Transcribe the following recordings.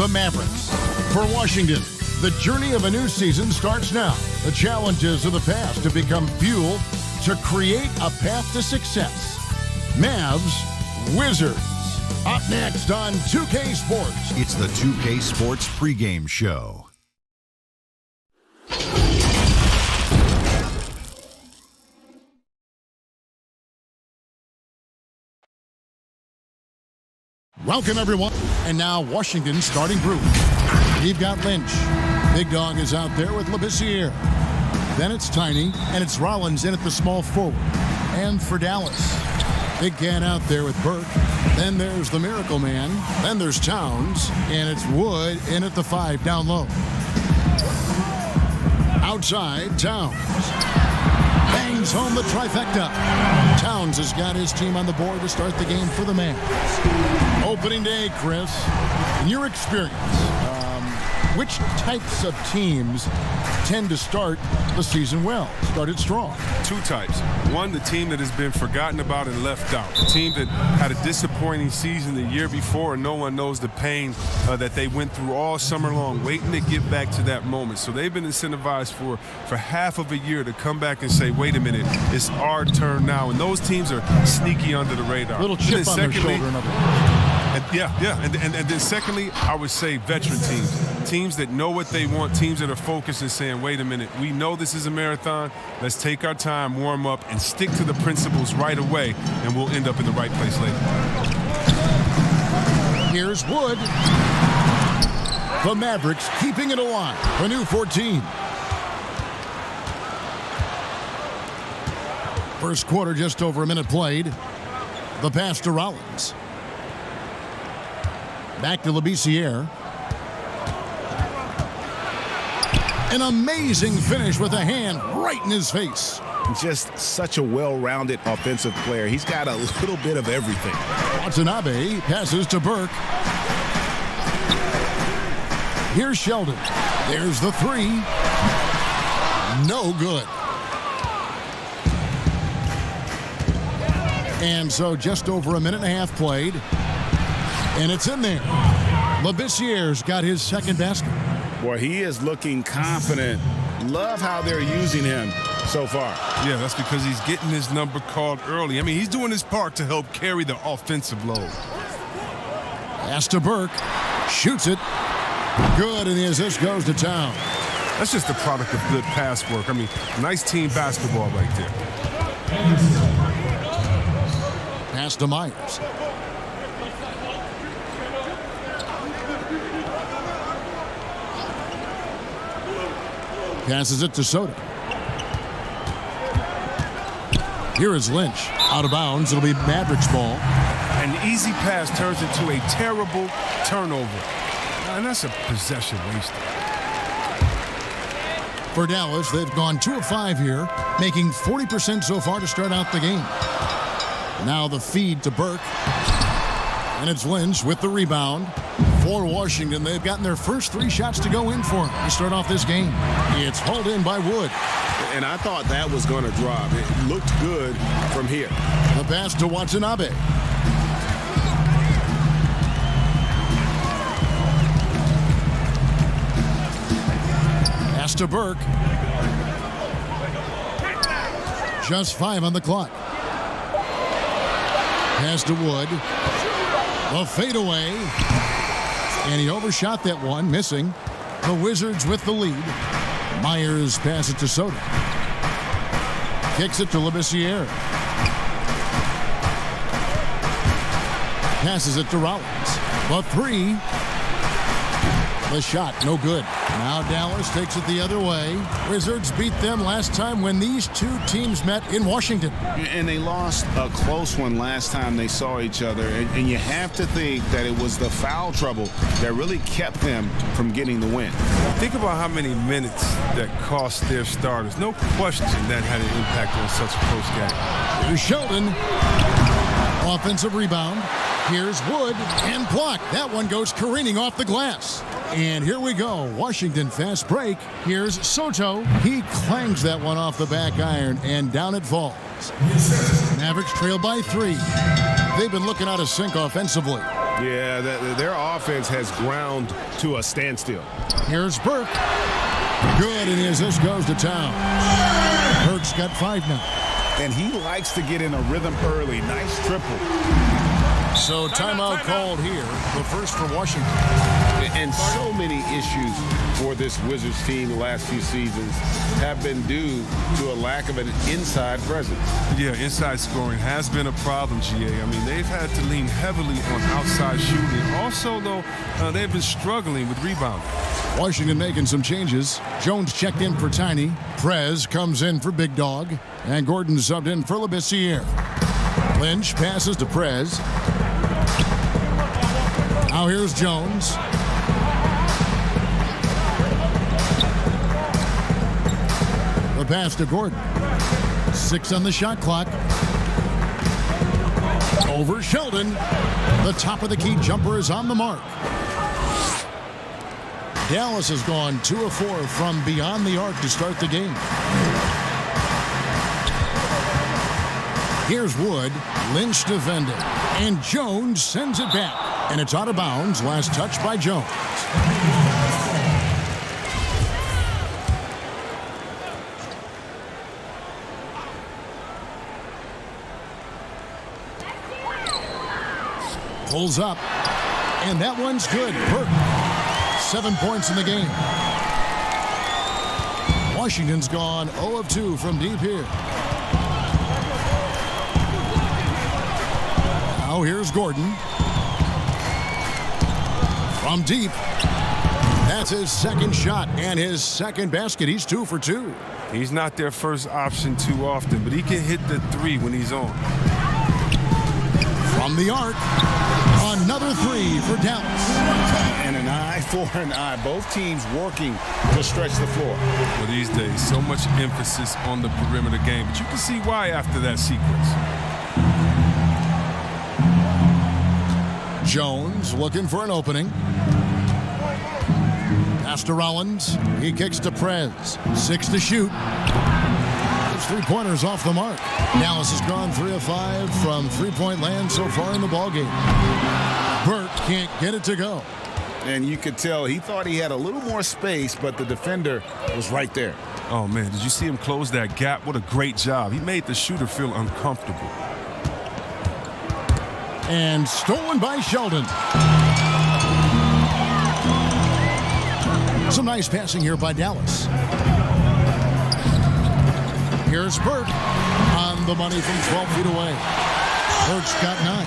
the Mavericks. For Washington, the journey of a new season starts now. The challenges of the past have become fuel to create a path to success. Mavs, Wizards. Up next on 2K Sports. It's the 2K Sports pregame show. Welcome, everyone. And now, Washington's starting group. We've got Lynch. Big Dog is out there with Labissiere. Then it's Tiny, and it's Rollins in at the small forward. And for Dallas, Big Cat out there with Burke. Then there's the Miracle Man. Then there's Towns, and it's Wood in at the 5 down low. Outside, Towns. Bangs home the trifecta. Towns has got his team on the board to start the game for the Mavs. Opening day, Chris. In your experience, which types of teams tend to start the season well, started strong? Two types. One, the team that has been forgotten about and left out. The team that had a disappointing season the year before, and no one knows the pain that they went through all summer long, waiting to get back to that moment. So they've been incentivized for half of a year to come back and say, wait a minute, it's our turn now. And those teams are sneaky under the radar. Little chip on their shoulder, in other words. And then secondly, I would say veteran teams that know what they want, teams that are focused and saying, wait a minute, we know this is a marathon. Let's take our time, warm up, and stick to the principles right away, and we'll end up in the right place later. Here's Wood. The Mavericks keeping it alive. A new 14. First quarter, just over a minute played. The pass to Rollins. Back to Labissiere. An amazing finish with a hand right in his face. Just such a well-rounded offensive player. He's got a little bit of everything. Watanabe passes to Burke. Here's Sheldon. There's the 3. No good. And so just over a minute and a half played. And it's in there. Labissiere's got his second basket. Boy, he is looking confident. Love how they're using him so far. Yeah, that's because he's getting his number called early. I mean, he's doing his part to help carry the offensive load. Pass to Burke. Shoots it. Good, and the assist goes to Town. That's just a product of good pass work. I mean, nice team basketball right there. Pass to Myers. Passes it to Soto. Here is Lynch. Out of bounds. It'll be Mavericks ball. An easy pass turns into a terrible turnover. And that's a possession waster. For Dallas, they've gone 2 of 5 here, making 40% so far to start out the game. Now the feed to Burke. And it's Lynch with the rebound. For Washington, they've gotten their first 3 shots to go in for him to start off this game. It's hauled in by Wood. And I thought that was going to drop. It looked good from here. The pass to Watanabe. Pass to Burke. Just 5 on the clock. Pass to Wood. The fadeaway. And he overshot that one, missing. The Wizards with the lead. Myers passes it to Soto. Kicks it to Labissiere. Passes it to Rollins. The 3. The shot, no good. Now Dallas takes it the other way. Wizards beat them last time when these two teams met in Washington. And they lost a close one last time they saw each other. And you have to think that it was the foul trouble that really kept them from getting the win. Think about how many minutes that cost their starters. No question that had an impact on such a close game. Here's Sheldon. Offensive rebound. Here's Wood and blocked. That one goes careening off the glass. And here we go. Washington fast break. Here's Soto. He clangs that one off the back iron, and down it falls. Mavericks trail by 3. They've been looking out of sync offensively. Yeah, their offense has ground to a standstill. Here's Burke. Good, and the assist goes to Towns. Burke's got 5 now. And he likes to get in a rhythm early. Nice triple. So timeout called here, the first for Washington. And so many issues for this Wizards team the last few seasons have been due to a lack of an inside presence. Yeah, inside scoring has been a problem, GA. I mean, they've had to lean heavily on outside shooting. Also, though, they've been struggling with rebounding. Washington making some changes. Jones checked in for Tiny. Prez comes in for Big Dog. And Gordon subbed in for Labissiere. Lynch passes to Prez. Now here's Jones. The pass to Gordon. 6 on the shot clock. Over Sheldon. The top of the key jumper is on the mark. Dallas has gone 2 of 4 from beyond the arc to start the game. Here's Wood. Lynch defending. And Jones sends it back. And it's out of bounds. Last touch by Jones. Pulls up. And that one's good. Burke. 7 points in the game. Washington's gone 0 of 2 from deep here. Now here's Gordon. From deep. That's his second shot and his second basket. He's 2 for 2. He's not their first option too often, but he can hit the 3 when he's on. From the arc. Another 3 for Dallas. And an eye for an eye. Both teams working to stretch the floor. Well, these days, so much emphasis on the perimeter game, but you can see why after that sequence. Jones looking for an opening. Pass to Rollins. He kicks to Prez. 6 to shoot. Those 3-pointers off the mark. Dallas has gone 3 of 5 from 3-point land so far in the ballgame. Burke can't get it to go. And you could tell he thought he had a little more space, but the defender was right there. Oh, man, did you see him close that gap? What a great job. He made the shooter feel uncomfortable. And stolen by Sheldon. Some nice passing here by Dallas. Here's Burke on the money from 12 feet away. Burke's got 9.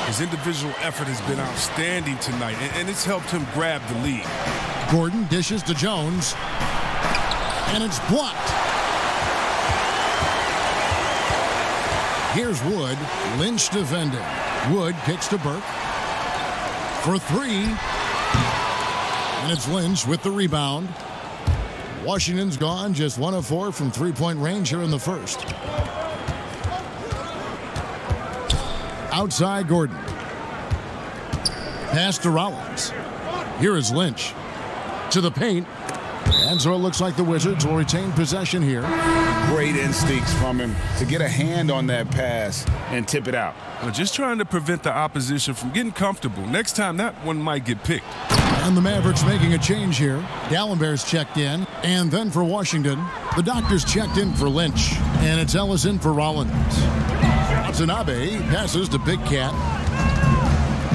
His individual effort has been outstanding tonight, and it's helped him grab the lead. Gordon dishes to Jones. And it's blocked. Here's Wood. Lynch defending. Wood kicks to Burke. For 3. And it's Lynch with the rebound. Washington's gone just 1 of 4 from 3-point range here in the first. Outside Gordon. Pass to Rollins. Here is Lynch. To the paint. And so it looks like the Wizards will retain possession here. Great instincts from him to get a hand on that pass and tip it out. Well, just trying to prevent the opposition from getting comfortable. Next time, that one might get picked. And the Mavericks making a change here. Dallenberg's checked in. And then for Washington, the doctors checked in for Lynch. And it's Ellis in for Rollins. Vnba passes to Big Cat.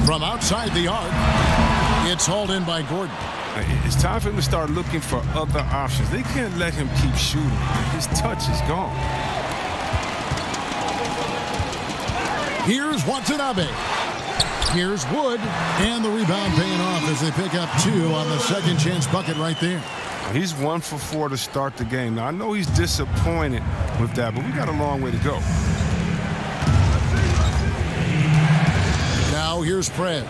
From outside the arc, it's hauled in by Gordon. It's time for him to start looking for other options. They can't let him keep shooting. His touch is gone. Here's Watanabe. Here's Wood. And the rebound paying off as they pick up 2 on the second chance bucket right there. He's 1 for 4 to start the game. Now, I know he's disappointed with that, but we got a long way to go. Now here's Prez.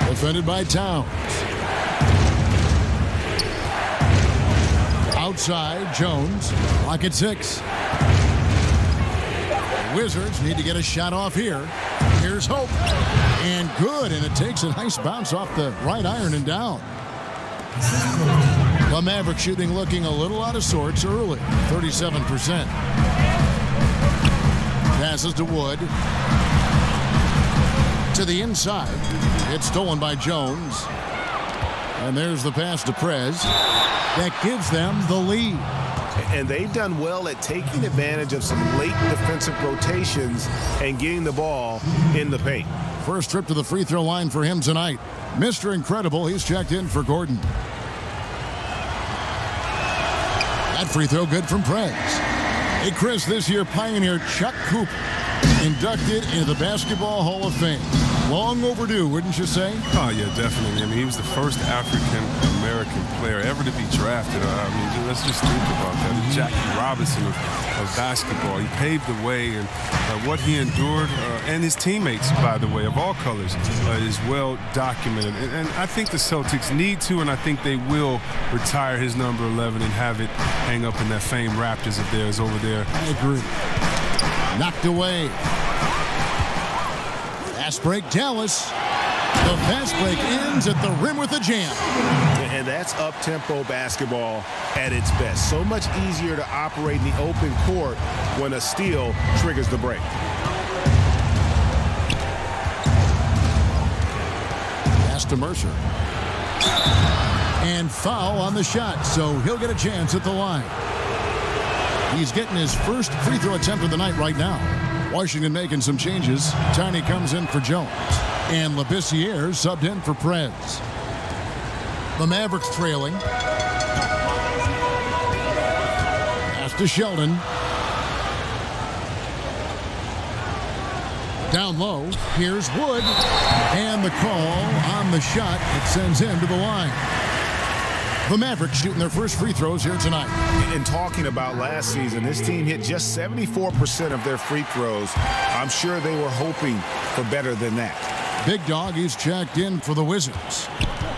Defended by Towns. Outside, Jones. Clock at 6. The Wizards need to get a shot off here. Here's Hope. And good, and it takes a nice bounce off the right iron and down. The Maverick shooting looking a little out of sorts early. 37%. Passes to Wood. To the inside. It's stolen by Jones. And there's the pass to Prez. That gives them the lead. And they've done well at taking advantage of some late defensive rotations and getting the ball in the paint. First trip to the free throw line for him tonight. Mr. Incredible, he's checked in for Gordon. That free throw good from Prez. Hey, Chris, this year Pioneer Chuck Cooper inducted into the Basketball Hall of Fame. Long overdue, wouldn't you say? Oh, yeah, definitely. I mean, he was the first African-American player ever to be drafted. I mean, let's just think about that. The Jackie Robinson of basketball. He paved the way, and what he endured, and his teammates, by the way, of all colors, is well documented. And I think the Celtics need to, and I think they will retire his number 11 and have it hang up in that famed Raptors of theirs over there. I agree. Knocked away. Fast break, Dallas. The fast break ends at the rim with a jam. And that's up-tempo basketball at its best. So much easier to operate in the open court when a steal triggers the break. Pass to Mercer. And foul on the shot, so he'll get a chance at the line. He's getting his first free throw attempt of the night right now. Washington making some changes. Tiny comes in for Jones. And Labissiere subbed in for Prez. The Mavericks trailing. Pass to Sheldon. Down low. Here's Wood. And the call on the shot that sends him to the line. The Mavericks shooting their first free throws here tonight. In talking about last season, this team hit just 74% of their free throws. I'm sure they were hoping for better than that. Big Dog is checked in for the Wizards.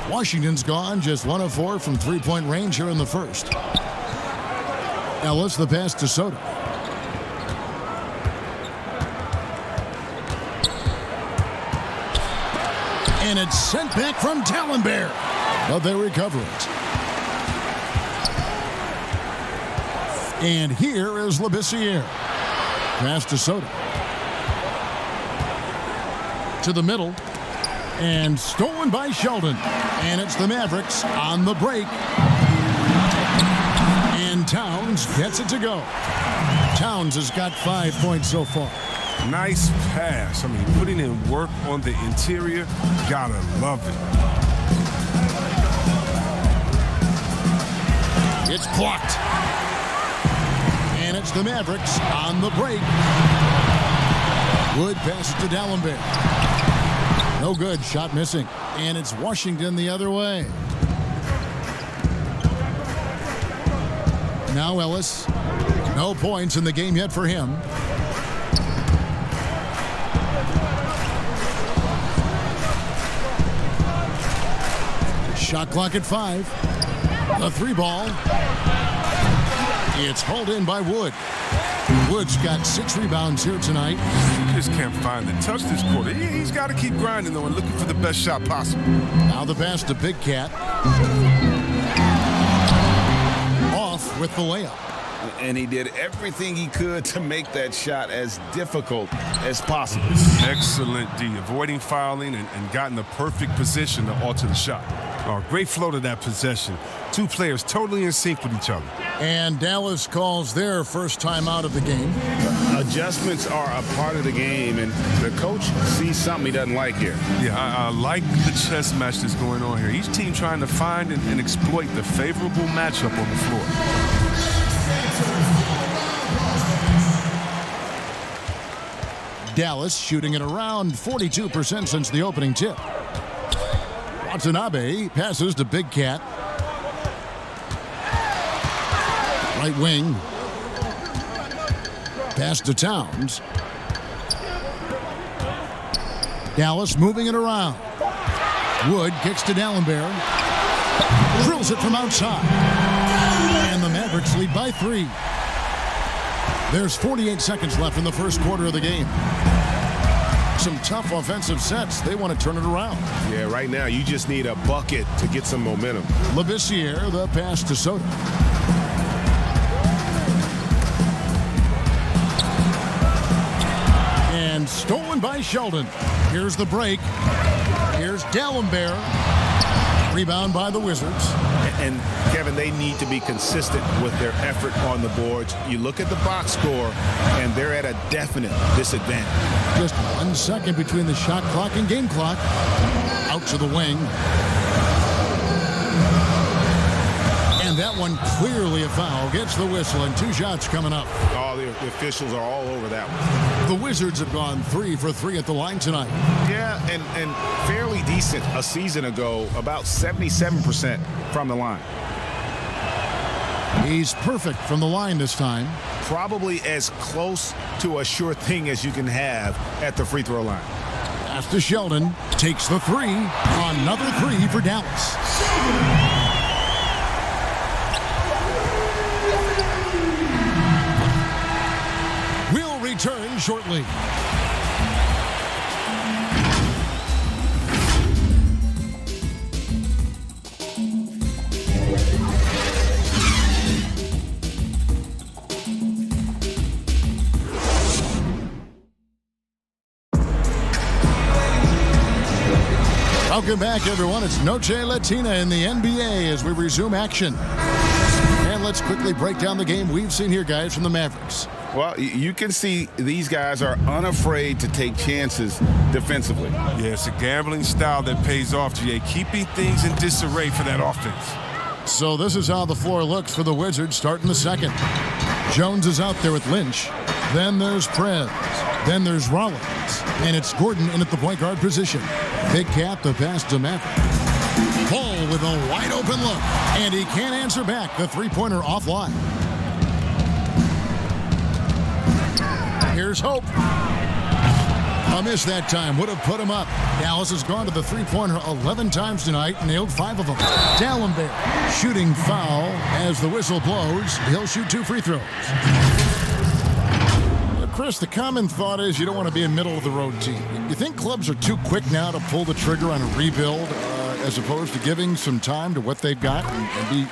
Washington's gone just 1 of 4 from three-point range here in the first. Ellis, the pass to Soto. And it's sent back from Talonbear. But they recover it. And here is Labissiere. Pass to Soto. To the middle. And stolen by Sheldon. And it's the Mavericks on the break. And Towns gets it to go. Towns has got 5 points so far. Nice pass. I mean, putting in work on the interior. Gotta love it. It's blocked. And it's the Mavericks on the break. Wood passes to Dallenberg. No good. Shot missing. And it's Washington the other way. Now Ellis. No points in the game yet for him. Shot clock at 5. The 3 ball. It's hauled in by Wood. Wood's got 6 rebounds here tonight. He just can't find the touch this quarter. He's got to keep grinding, though, and looking for the best shot possible. Now the pass to Big Cat. Off with the layup. And he did everything he could to make that shot as difficult as possible. Excellent D, avoiding fouling and got in the perfect position to alter the shot. Oh, great flow to that possession. 2 players totally in sync with each other. And Dallas calls their first time out of the game. Adjustments are a part of the game, and the coach sees something he doesn't like here. Yeah, I like the chess match that's going on here. Each team trying to find and exploit the favorable matchup on the floor. Dallas shooting at around 42% since the opening tip. Watanabe passes to Big Cat. Right wing. Pass to Towns. Dallas moving it around. Wood kicks to Dallenberg. Drills it from outside. And the Mavericks lead by 3. There's 48 seconds left in the first quarter of the game. Some tough offensive sets. They want to turn it around. Yeah, right now you just need a bucket to get some momentum. Labissiere, the pass to Soto. And stolen by Sheldon. Here's the break. Here's Vnba. Rebound by the Wizards. And Kevin, they need to be consistent with their effort on the boards. You look at the box score, and they're at a definite disadvantage. Just 1 second between the shot clock and game clock. Out to the wing. And that one clearly a foul. Gets the whistle, and 2 shots coming up. Oh, the officials are all over that one. The Wizards have gone 3 for 3 at the line tonight. Yeah, and fairly decent a season ago, about 77% from the line. He's perfect from the line this time. Probably as close to a sure thing as you can have at the free throw line. Pass to Sheldon. Takes the 3. Another 3 for Dallas. We'll return shortly. Welcome back, everyone. It's Noche Latina in the NBA as we resume action. And let's quickly break down the game we've seen here, guys, from the Mavericks. Well, you can see these guys are unafraid to take chances defensively. Yeah, it's a gambling style that pays off, GA, keeping things in disarray for that offense. So this is how the floor looks for the Wizards starting the second. Jones is out there with Lynch. Then there's Prez. Then there's Rollins. And it's Gordon in at the point guard position. Big Cat, the pass to Maverick. Paul with a wide open look. And he can't answer back. The three-pointer offline. Here's Hope. A miss that time. Would have put him up. Dallas has gone to the three-pointer 11 times tonight. Nailed 5 of them. Vnba shooting foul as the whistle blows. He'll shoot 2 free throws. Chris, the common thought is you don't want to be a middle-of-the-road team. You think clubs are too quick now to pull the trigger on a rebuild as opposed to giving some time to what they've got and be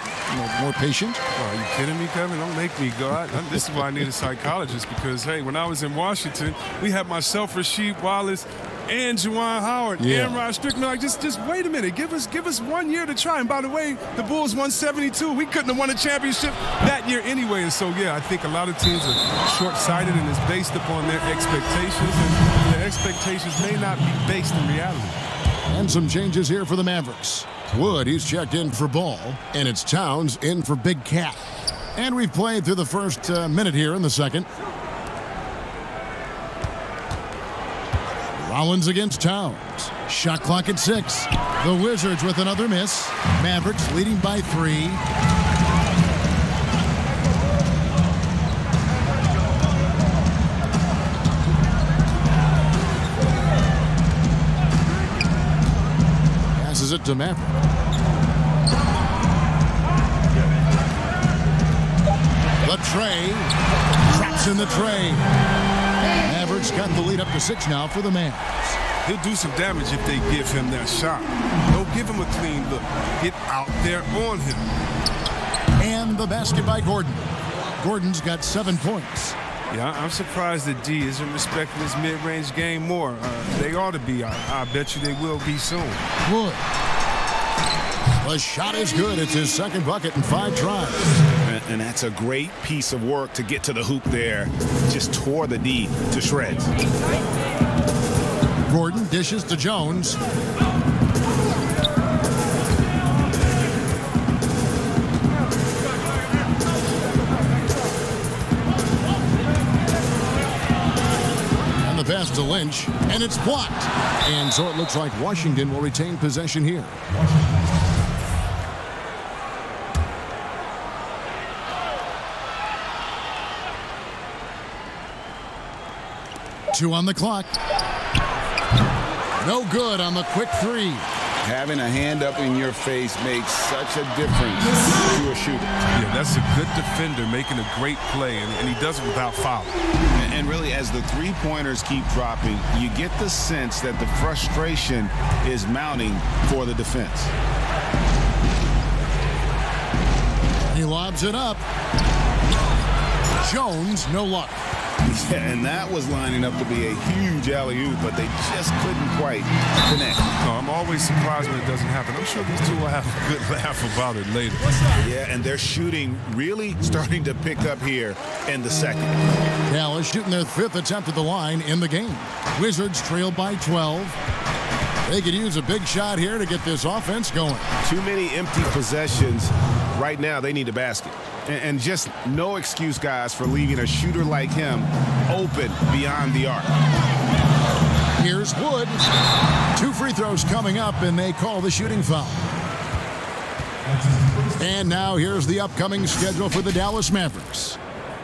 more patient? Oh, are you kidding me, Kevin? Don't make me go. This is why I need a psychologist because, hey, when I was in Washington, we had myself, Rasheed Wallace, and Juwan Howard, and Rod Strickland. Like, just wait a minute. Give us 1 year to try. And by the way, the Bulls won 72. We couldn't have won a championship that year anyway. And so, yeah, I think a lot of teams are short-sighted and it's based upon their expectations. And their expectations may not be based in reality. And some changes here for the Mavericks. Wood, he's checked in for Ball. And it's Towns in for Big Cat. And we've played through the first minute here in the second. Rollins against Towns. Shot clock at 6. The Wizards with another miss. Mavericks leading by 3. Passes it to Maverick. The tray. Traps in the tray. Mavericks got the lead up to 6 now for the Mavs. He'll do some damage if they give him that shot. Don't give him a clean look. Get out there on him. And the basket by Gordon. Gordon's got 7 points. Yeah, I'm surprised that D isn't respecting his mid-range game more. They ought to be. I bet you they will be soon. Wood. The shot is good. It's his second bucket in 5 tries. And that's a great piece of work to get to the hoop there. Just tore the D to shreds. Gordon dishes to Jones. And the pass to Lynch. And it's blocked. And so it looks like Washington will retain possession here. Two on the clock. No good on the quick 3. Having a hand up in your face makes such a difference to a shooter. Yeah, that's a good defender making a great play, and he does it without foul. And really, as the three-pointers keep dropping, you get the sense that the frustration is mounting for the defense. He lobs it up. Jones, no luck. Yeah, and that was lining up to be a huge alley-oop, but they just couldn't quite connect. No, I'm always surprised when it doesn't happen. I'm sure these two will have a good laugh about it later. Yeah, and their shooting really starting to pick up here in the second. Dallas shooting their 5th attempt at the line in the game. Wizards trail by 12. They could use a big shot here to get this offense going. Too many empty possessions. Right now, they need a basket. And just no excuse, guys, for leaving a shooter like him open beyond the arc. Here's Wood. 2 free throws coming up, and they call the shooting foul. And now here's the upcoming schedule for the Dallas Mavericks.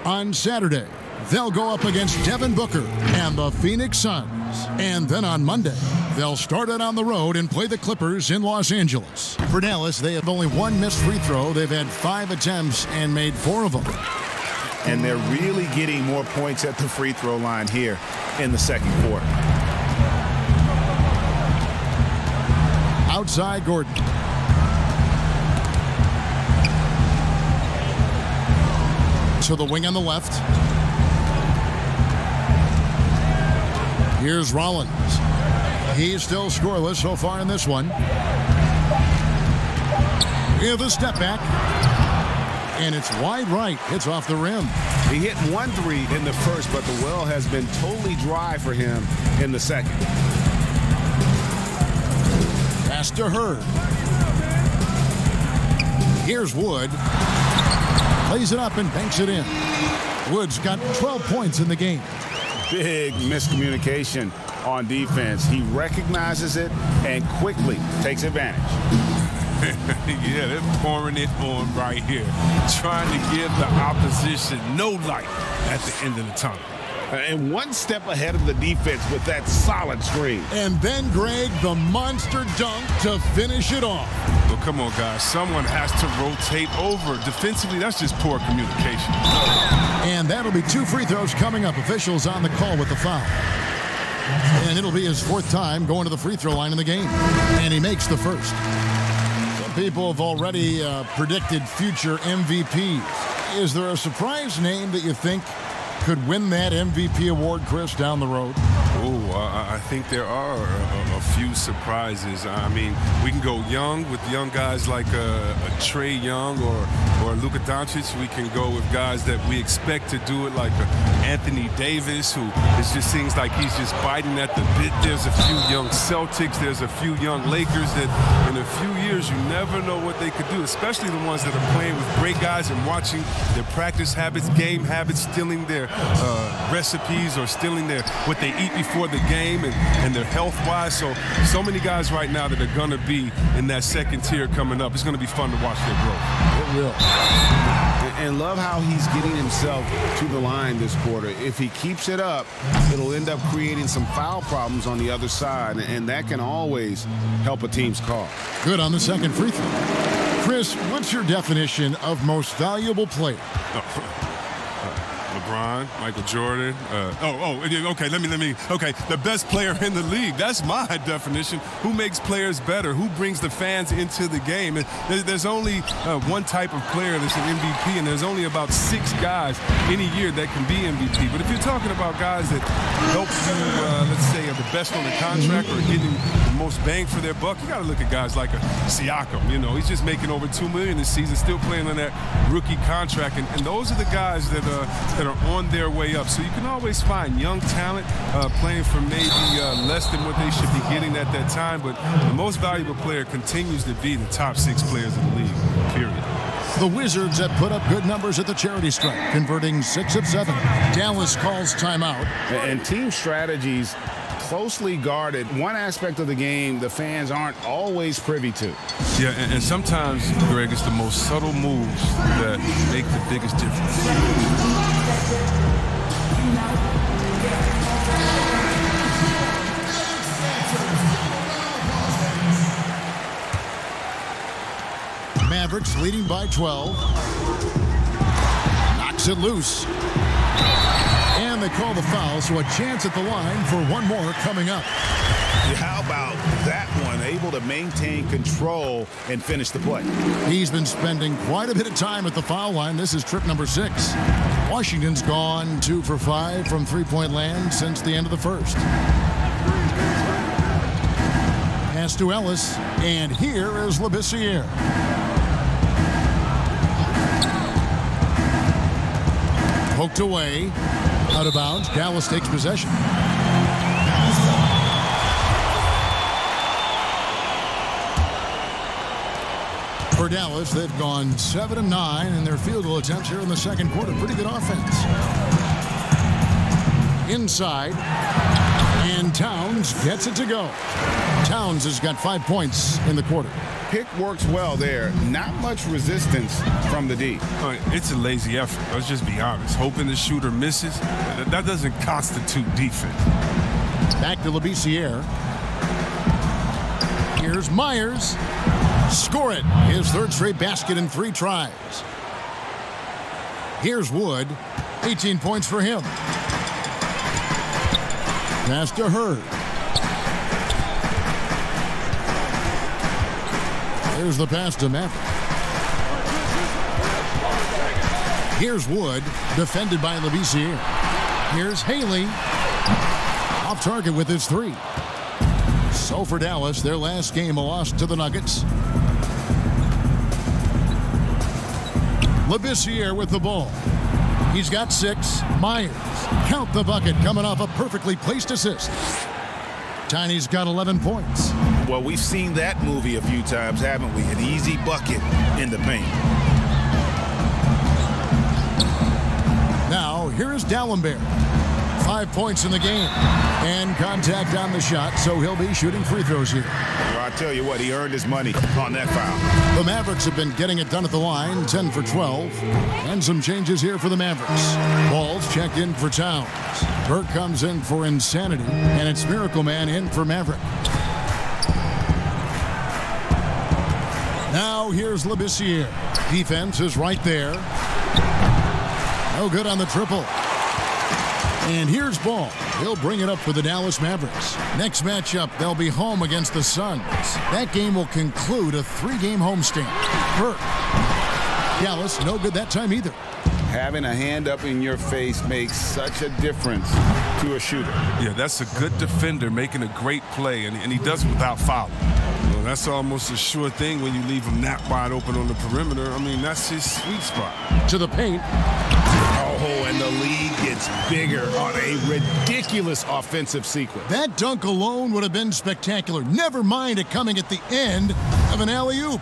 On Saturday, they'll go up against Devin Booker and the Phoenix Suns. And then on Monday, they'll start it on the road and play the Clippers in Los Angeles. For Dallas, they have only 1 missed free throw. They've had 5 attempts and made 4 of them. And they're really getting more points at the free throw line here in the second quarter. Outside Gordon. To the wing on the left. Here's Rollins. He's still scoreless so far in this one. Here's the step back. And it's wide right. It's off the rim. He hit 1 3 in the first, but the well has been totally dry for him in the second. Pass to Hurd. Here's Wood. Plays it up and banks it in. Wood's got 12 points in the game. Big miscommunication on defense. He recognizes it and quickly takes advantage. Yeah, they're pouring it on right here. Trying to give the opposition no light at the end of the tunnel. And 1 step ahead of the defense with that solid screen. And then Greg, the monster dunk to finish it off. Well, come on, guys. Someone has to rotate over. Defensively, that's just poor communication. And that'll be 2 free throws coming up. Officials on the call with the foul. And it'll be his 4th time going to the free throw line in the game. And he makes the first. Some people have already predicted future MVPs. Is there a surprise name that you think could win that MVP award, Chris, down the road? I think there are a few surprises. I mean, we can go young with young guys like a Trae Young or Luka Doncic. We can go with guys that we expect to do it like Anthony Davis, who it just seems like he's just biting at the bit. There's a few young Celtics. There's a few young Lakers that in a few years you never know what they could do, especially the ones that are playing with great guys and watching their practice habits, game habits, stealing their recipes or stealing what they eat before the game and their health-wise. So many guys right now that are going to be in that second tier coming up. It's going to be fun to watch their growth. It will. And love how he's getting himself to the line this quarter. If he keeps it up, it'll end up creating some foul problems on the other side, and that can always help a team's call. Good on the second free throw. Chris, what's your definition of most valuable player? LeBron, Michael Jordan. Okay, let me. Okay, the best player in the league. That's my definition. Who makes players better? Who brings the fans into the game? And there's only one type of player that's an MVP, and there's only about 6 guys in a year that can be MVP. But if you're talking about guys that help you, let's say, are the best on the contract or getting the most bang for their buck, you got to look at guys like a Siakam. You know, he's just making over $2 million this season, still playing on that rookie contract, and those are the guys that are on their way up. So you can always find young talent playing for maybe less than what they should be getting at that time, but the most valuable player continues to be the top 6 players in the league, period. The Wizards have put up good numbers at the charity stripe, converting 6 of 7. Dallas calls timeout. And team strategies closely guarded. One aspect of the game the fans aren't always privy to. Yeah, and sometimes, Greg, it's the most subtle moves that make the biggest difference. Mavericks leading by 12. Knocks it loose. And they call the foul, so a chance at the line for one more coming up. How about that one? A able to maintain control and finish the play. He's been spending quite a bit of time at the foul line. This is trip number 6. Washington's gone 2 for 5 from three-point land since the end of the first. Pass to Ellis, and here is Labissiere. Poked away, out of bounds. Dallas takes possession. For Dallas, they've gone 7 of 9 in their field goal attempts here in the second quarter. Pretty good offense. Inside, and Towns gets it to go. Towns has got 5 points in the quarter. Pick works well there. Not much resistance from the D. It's a lazy effort. Let's just be honest. Hoping the shooter misses, that doesn't constitute defense. Back to Labissiere. Here's Myers. Score it. His third straight basket in 3 tries. Here's Wood. 18 points for him. Pass to Hurd. Here's the pass to Maverick. Here's Wood, defended by Labissiere. Here's Haley. Off target with his 3. So for Dallas, their last game a loss to the Nuggets. Labissiere with the ball. He's got 6. Myers. Count the bucket, coming off a perfectly placed assist. Tiny's got 11 points. Well, we've seen that movie a few times, haven't we? An easy bucket in the paint. Now, here is D'Alembert. 5 points in the game. And contact on the shot, so he'll be shooting free throws here. Well, I tell you what, he earned his money on that foul. The Mavericks have been getting it done at the line, 10 for 12. And some changes here for the Mavericks. Ball's checked in for Towns. Burke comes in for Insanity, and it's Miracle Man in for Maverick. Now here's Labissiere. Defense is right there. No good on the triple. And here's Ball. He'll bring it up for the Dallas Mavericks. Next matchup, they'll be home against the Suns. That game will conclude a 3-game homestand. Burke. Dallas, no good that time either. Having a hand up in your face makes such a difference to a shooter. Yeah, that's a good defender making a great play, and he does it without fouling. Well, that's almost a sure thing when you leave him that wide open on the perimeter. I mean, that's his sweet spot. To the paint. Oh, and the lead gets bigger on a ridiculous offensive sequence. That dunk alone would have been spectacular. Never mind it coming at the end of an alley-oop.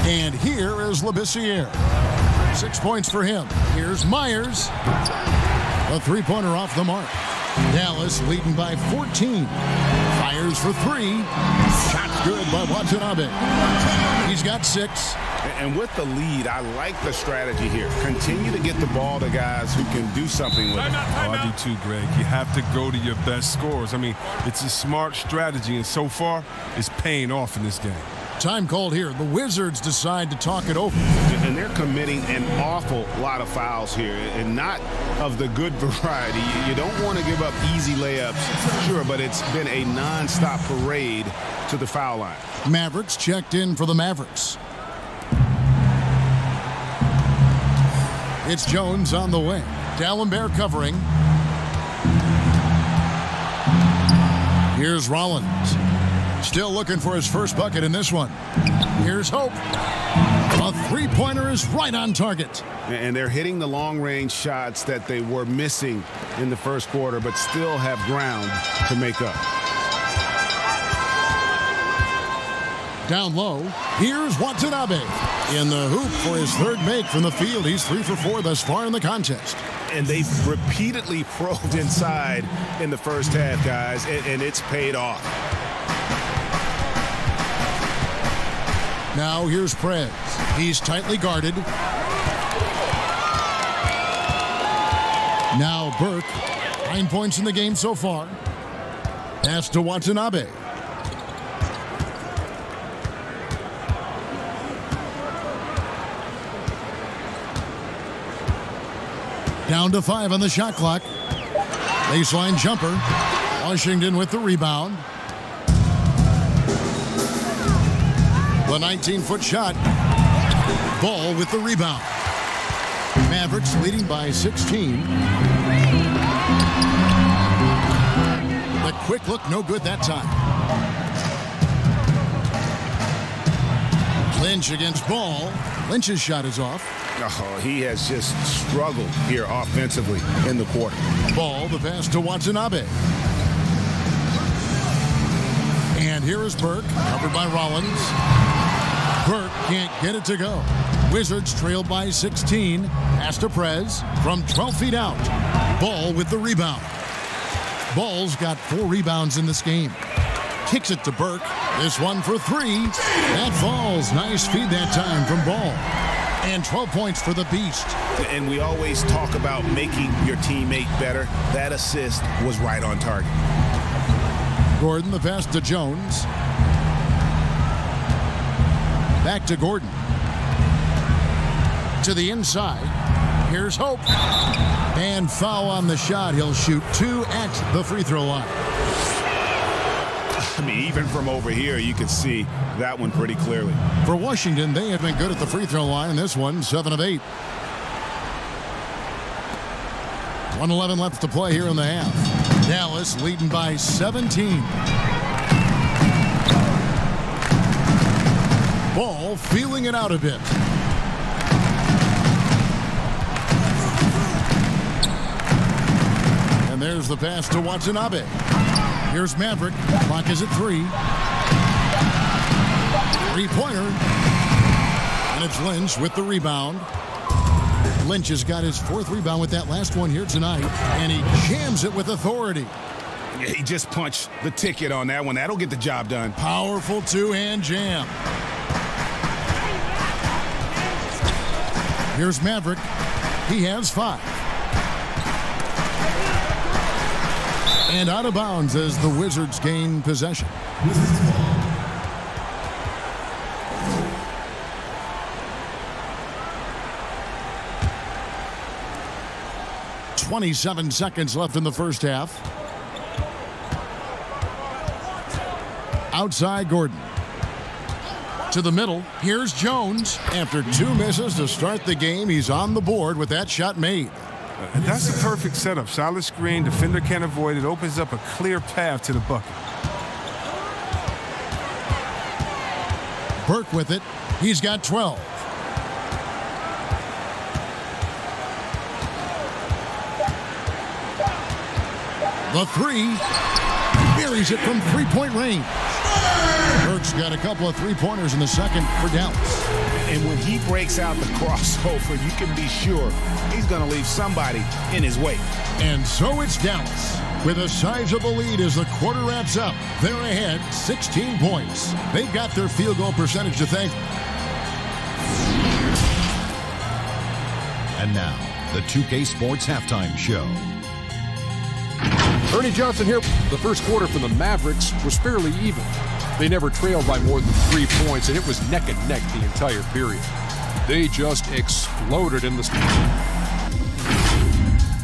And here is Labissiere. 6 points for him. Here's Myers. A 3-pointer off the mark. Dallas leading by 14. Fires for 3. Shot good by Watanabe. He's got 6. And with the lead, I like the strategy here. Continue to get the ball to guys who can do something with it. Oh, I do too, Greg. You have to go to your best scorers. I mean, it's a smart strategy, and so far, it's paying off in this game. Time called here. The Wizards decide to talk it over. And they're committing an awful lot of fouls here, and not of the good variety. You don't want to give up easy layups, sure, but it's been a nonstop parade to the foul line. Mavericks checked in for the Mavericks. It's Jones on the way. D'Alembert covering. Here's Rollins. Still looking for his first bucket in this one. Here's Hope. A 3-pointer is right on target. And they're hitting the long-range shots that they were missing in the first quarter, but still have ground to make up. Down low, here's Watanabe. In the hoop for his third make from the field. He's 3 for 4 thus far in the contest. And they've repeatedly probed inside in the first half, guys, and it's paid off. Now here's Prez. He's tightly guarded. Now Burke. 9 points in the game so far. Pass to Watanabe. Down to 5 on the shot clock. Baseline jumper. Washington with the rebound. The 19-foot shot. Ball with the rebound. Mavericks leading by 16. The quick look, no good that time. Lynch against Ball. Lynch's shot is off. Oh, he has just struggled here offensively in the quarter. Ball, the pass to Watanabe. And here is Burke, covered by Rollins. Burke can't get it to go. Wizards trail by 16. Pass to Prez from 12 feet out. Ball with the rebound. Ball's got 4 rebounds in this game. Kicks it to Burke. This one for 3. That falls. Nice feed that time from Ball. And 12 points for the Beast. And we always talk about making your teammate better. That assist was right on target. Gordon, the pass to Jones. Back to Gordon. To the inside. Here's Hope. And foul on the shot. He'll shoot 2 at the free throw line. I mean, even from over here, you can see that one pretty clearly. For Washington, they have been good at the free throw line. This one, 7 of 8. 1:11 left to play here in the half. Dallas leading by 17. Ball feeling it out a bit. And there's the pass to Watanabe. Here's Maverick. Clock is at 3. Three-pointer. And it's Lynch with the rebound. Lynch has got his 4th rebound with that last one here tonight. And he jams it with authority. Yeah, he just punched the ticket on that one. That'll get the job done. Powerful 2-hand jam. Here's Maverick. He has 5. And out of bounds as the Wizards gain possession. 27 seconds left in the first half. Outside Gordon. To the middle. Here's Jones. After 2 misses to start the game, he's on the board with that shot made. And that's a perfect setup. Solid screen. Defender can't avoid it. Opens up a clear path to the bucket. Burke with it. He's got 12. The 3. Buries it from 3-point range. Burke's got a couple of 3-pointers in the second for Dallas. And when he breaks out the crossover, you can be sure he's going to leave somebody in his wake. And so it's Dallas with a sizable lead as the quarter wraps up. They're ahead 16 points. They've got their field goal percentage to thank. And now, the 2K Sports Halftime Show. Ernie Johnson here. The first quarter for the Mavericks was fairly even. They never trailed by more than 3 points, and it was neck and neck the entire period. They just exploded in the...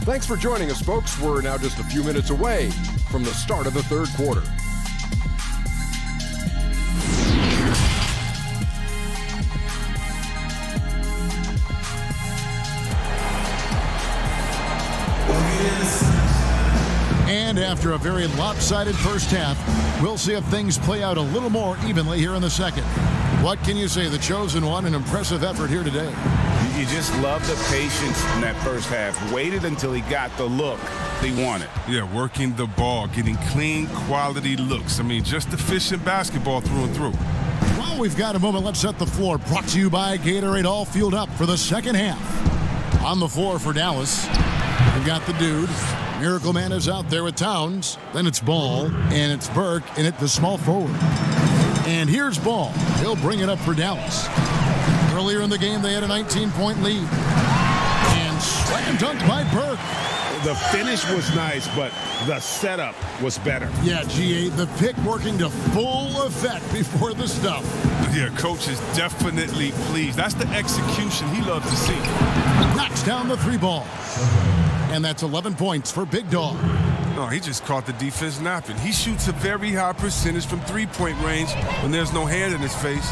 Thanks for joining us, folks. We're now just a few minutes away from the start of the third quarter. And after a very lopsided first half, we'll see if things play out a little more evenly here in the second. What can you say? The chosen one, an impressive effort here today. You just love the patience in that first half. Waited until he got the look he wanted. Yeah, working the ball, getting clean, quality looks. I mean, just efficient basketball through and through. Well, we've got a moment. Let's set the floor. Brought to you by Gatorade, all fueled up for the second half. On the floor for Dallas, we've got the dude. Miracle Man is out there with Towns. Then it's Ball, and it's Burke, and it's the small forward. And here's Ball. He'll bring it up for Dallas. Earlier in the game, they had a 19-point lead. And slam dunked by Burke. The finish was nice, but the setup was better. Yeah, GA, the pick working to full effect before the stuff. Yeah, coach is definitely pleased. That's the execution he loves to see. Knocks down the 3 ball. And that's 11 points for Big Dog. No, he just caught the defense napping. He shoots a very high percentage from three-point range when there's no hand in his face.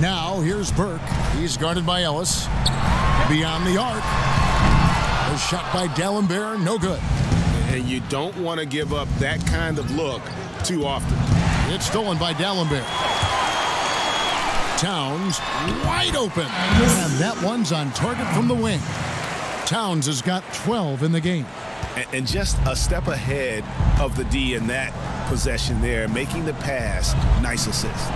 Now here's Burke. He's guarded by Ellis. Beyond the arc. A shot by D'Alembert, no good. And you don't want to give up that kind of look too often. It's stolen by D'Alembert. Towns wide open. And that one's on target from the wing. Towns has got 12 in the game. And just a step ahead of the D in that possession there, making the pass. Nice assist.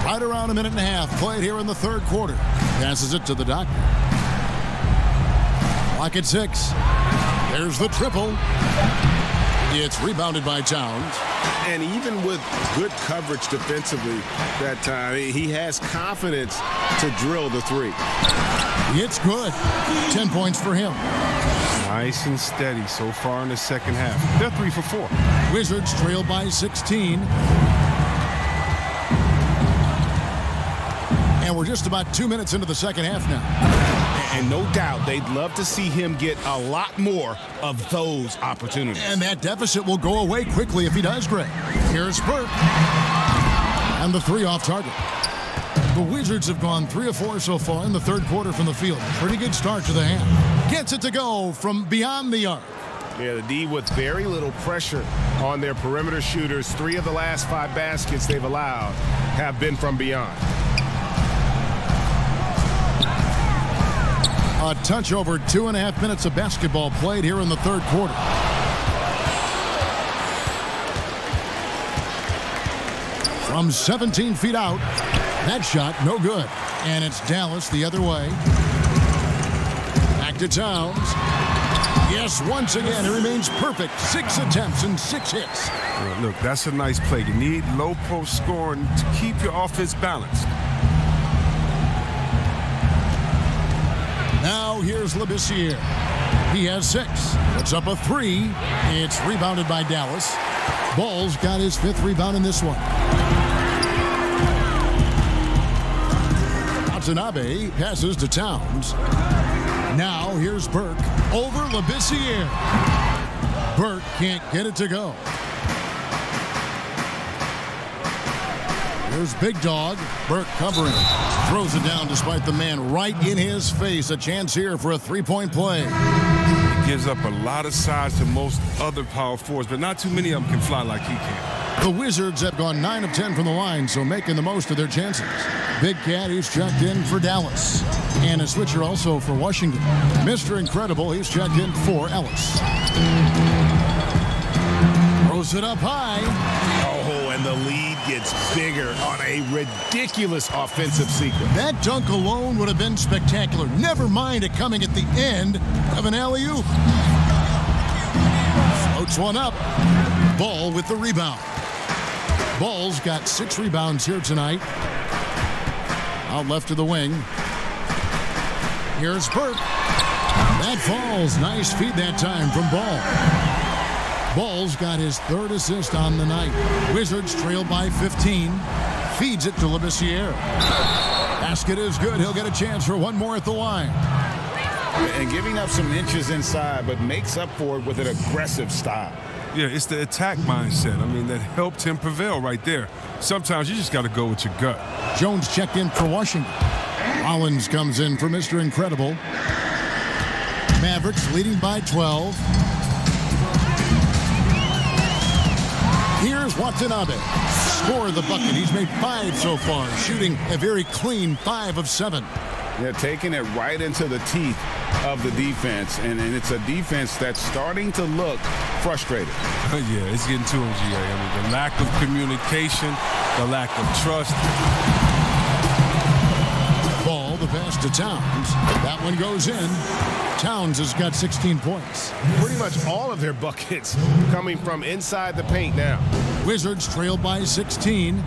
Right around a minute and a half played here in the third quarter. Passes it to the doctor. Clock at 6. There's the triple. It's rebounded by Towns. And even with good coverage defensively that time, he has confidence to drill the three. It's good. 10 points for him. Nice and steady so far in the second half. They're 3 for 4. Wizards trail by 16. And we're just about 2 minutes into the second half now. And no doubt they'd love to see him get a lot more of those opportunities. And that deficit will go away quickly if he does, Greg. Here's Burke. And the three off target. The Wizards have gone 3 of 4 so far in the third quarter from the field. Pretty good start to the half. Gets it to go from beyond the arc. Yeah, the D with very little pressure on their perimeter shooters. 3 of the last 5 baskets they've allowed have been from beyond. A touch over 2.5 minutes of basketball played here in the third quarter. From 17 feet out, that shot no good. And it's Dallas the other way. Back to Towns. Yes, once again, it remains perfect. 6 attempts and 6 hits. Look, that's a nice play. You need low post scoring to keep your offense balanced. Now here's Labissiere. He has 6. Puts up a 3. It's rebounded by Dallas. Ball's got his 5th rebound in this one. Vnba passes to Towns. Now here's Burke over Labissiere. Burke can't get it to go. There's Big Dog. Burke covering. Throws it down despite the man right in his face. A chance here for a three-point play. He gives up a lot of size to most other power forwards, but not too many of them can fly like he can. The Wizards have gone 9 of 10 from the line, so making the most of their chances. Big Cat, he's checked in for Dallas. And a switcher also for Washington. Mr. Incredible, he's checked in for Ellis. Throws it up high. Oh, and the lead gets bigger on a ridiculous offensive sequence. That dunk alone would have been spectacular. Never mind it coming at the end of an alley-oop. Floats one up. Ball with the rebound. Ball's got 6 rebounds here tonight. Out left to the wing. Here's Burke. That falls. Nice feed that time from Ball. Ball's got his 3rd assist on the night. Wizards trail by 15. Feeds it to Labissiere. Basket is good. He'll get a chance for one more at the line. And giving up some inches inside, but makes up for it with an aggressive style. Yeah, it's the attack mindset. I mean, that helped him prevail right there. Sometimes you just got to go with your gut. Jones checked in for Washington. Rollins comes in for Mr. Incredible. Mavericks leading by 12. Here's Watanabe. Score the bucket. He's made 5 so far, shooting a very clean 5 of 7. Yeah, taking it right into the teeth of the defense, and it's a defense that's starting to look frustrated. Yeah, it's getting to him, GA. I mean, the lack of communication, the lack of trust. Ball, the pass to Towns. That one goes in. Towns has got 16 points. Pretty much all of their buckets coming from inside the paint now. Wizards trail by 16.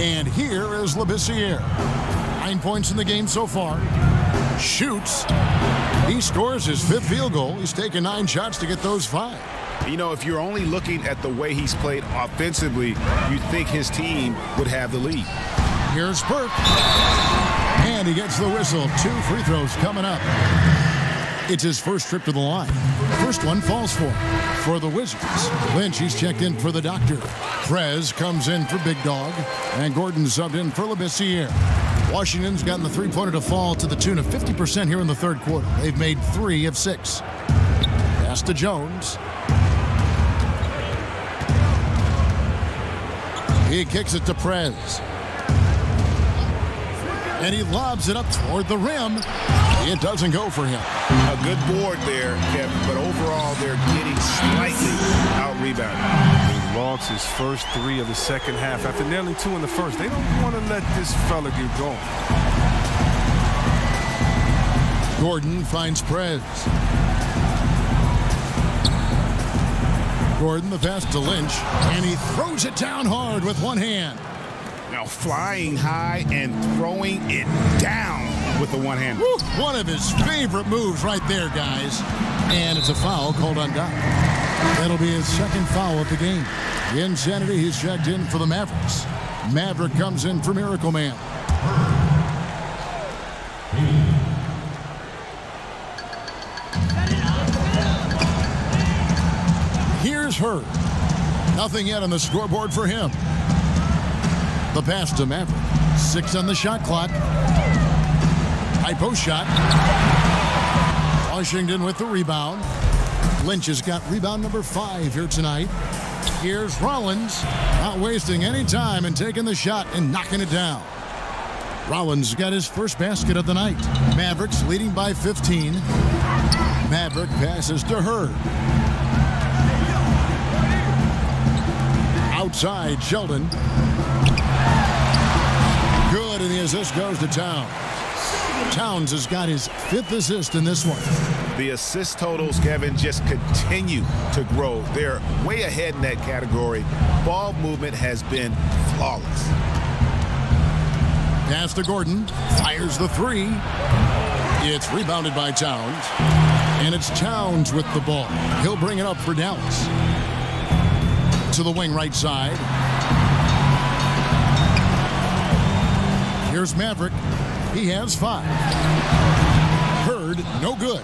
And here is Labissiere. 9 points in the game so far. Shoots. He scores his 5th field goal. He's taken 9 shots to get those 5. You know, if you're only looking at the way he's played offensively, you'd think his team would have the lead. Here's Burke. And he gets the whistle. 2 free throws coming up. It's his first trip to the line. First one falls for the Wizards. Lynch, he's checked in for the doctor. Prez comes in for Big Dog. And Gordon subbed in for Labissiere. Washington's gotten the three-pointer to fall to the tune of 50% here in the third quarter. They've made 3 of 6. Pass to Jones. He kicks it to Prez. And he lobs it up toward the rim. It doesn't go for him. A good board there, Kevin, but overall they're getting slightly out-rebounded. He logs his first 3 of the second half after nailing 2 in the first. They don't want to let this fella get going. Gordon finds Prez. Gordon, the pass to Lynch, and he throws it down hard with one hand. Now flying high and throwing it down with the one hand. Woo, one of his favorite moves right there, guys. And it's a foul called on Doc. That'll be his second foul of the game. Insanity, he's checked in for the Mavericks. Maverick comes in for Miracle Man. Here's Hurd. Nothing yet on the scoreboard for him. The pass to Maverick. 6 on the shot clock. High post shot. Washington with the rebound. Lynch has got rebound number 5 here tonight. Here's Rollins. Not wasting any time and taking the shot and knocking it down. Rollins got his first basket of the night. Mavericks leading by 15. Maverick passes to Hurd. Outside, Sheldon. Good, and the assist goes to Towns. Towns has got his 5th assist in this one. The assist totals, Kevin, just continue to grow. They're way ahead in that category. Ball movement has been flawless. Pass to Gordon. Fires the 3. It's rebounded by Towns. And it's Towns with the ball. He'll bring it up for Dallas. To the wing right side. Here's Maverick. He has 5. Hurd, no good.